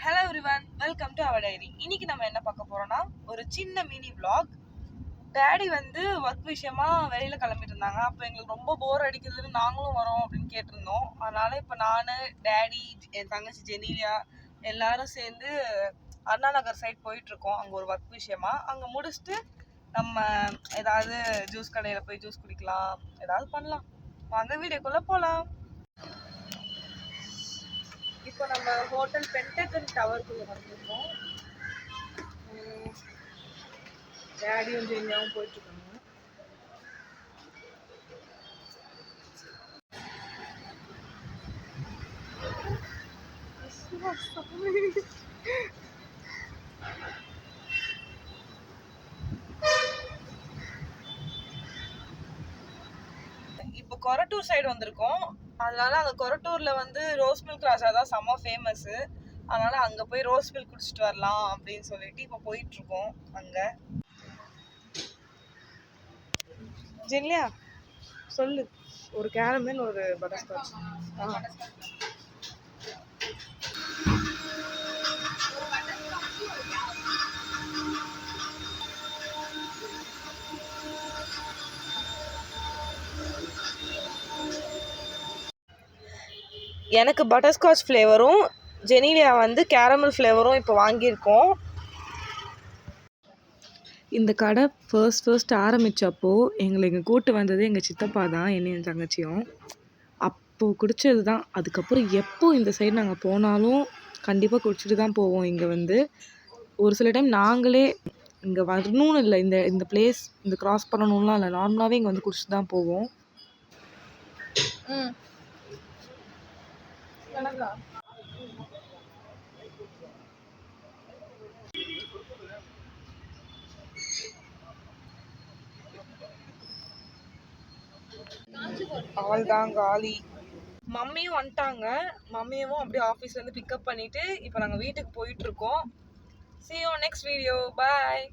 Hello everyone, welcome to our diary. இன்னைக்கு நம்ம என்ன பார்க்க போறோம்னா ஒரு சின்ன மினி vlog. டேடி வந்து ஒர்க் விஷயமா வெளியில கிளம்பிட்டு இருந்தாங்க. அப்போ எங்களுக்கு ரொம்ப போர் அடிக்குதுன்னு நாங்களும் வரோம் அப்படின்னு கேட்டிருந்தோம். அதனால இப்போ நான், டேடி, என் தங்கச்சி ஜெனிலியா எல்லாரும் சேர்ந்து அண்ணா நகர் சைட் போயிட்டு இருக்கோம். அங்கே ஒரு ஒர்க் விஷயமா. அங்கே முடிச்சுட்டு நம்ம ஏதாவது ஜூஸ் கடையில் போய் ஜூஸ் குடிக்கலாம், ஏதாவது பண்ணலாம். வாங்க வீடியோக்குள்ள போகலாம். இப்போ நம்ம ஹோட்டல் பென்டகன் டவருக்குள்ள வந்திருக்கோம். டேடியும் ஜெனியாவும் போயிட்டு இருக்காங்க. இப்போ கொரட்டூர் சைடு வந்திருக்கோம். அதனால அந்த கொரட்டூர்ல வந்து ரோஸ் மில்க் ராஜா தான் செம்ம ஃபேமஸ். அதனால அங்க போய் ரோஸ் மில்க் குடிச்சிட்டு வரலாம் அப்படின்னு சொல்லிட்டு இப்போ போயிட்டு இருக்கோம். அங்க ஜெனிலியா சொல்லு, ஒரு கேரமல் ஒரு பட்டர்ஸ்காட்ச். எனக்கு பட்டர்ஸ்காட்ச் ஃப்ளேவரும், ஜெனிலியா வந்து கேரமல் ஃப்ளேவரும் இப்போ வாங்கியிருக்கோம். இந்த கடை ஃபர்ஸ்ட் ஆரம்பித்தப்போ எங்களை இங்கே கூட்டு வந்தது எங்கள் சித்தப்பா தான், என்னையும் தங்கச்சியும். அப்போது குடித்தது தான். அதுக்கப்புறம் எப்போ இந்த சைடு நாங்கள் போனாலும் கண்டிப்பாக குடிச்சிட்டு தான் போவோம். இங்கே வந்து ஒரு சில டைம் நாங்களே இங்கே வரணும்னு இல்லை, இந்த பிளேஸ் இந்த க்ராஸ் பண்ணணும்லாம் இல்லை, நார்மலாகவே இங்கே வந்து குடிச்சிட்டு தான் போவோம். ஆள் தான் காலி. மம்மியும் வந்துட்டாங்க. மம்மியவும் அப்படியே ஆஃபீஸ்லேருந்து பிக்கப் பண்ணிவிட்டு இப்போ நாங்கள் வீட்டுக்கு போயிட்டுருக்கோம். See you on next video. Bye.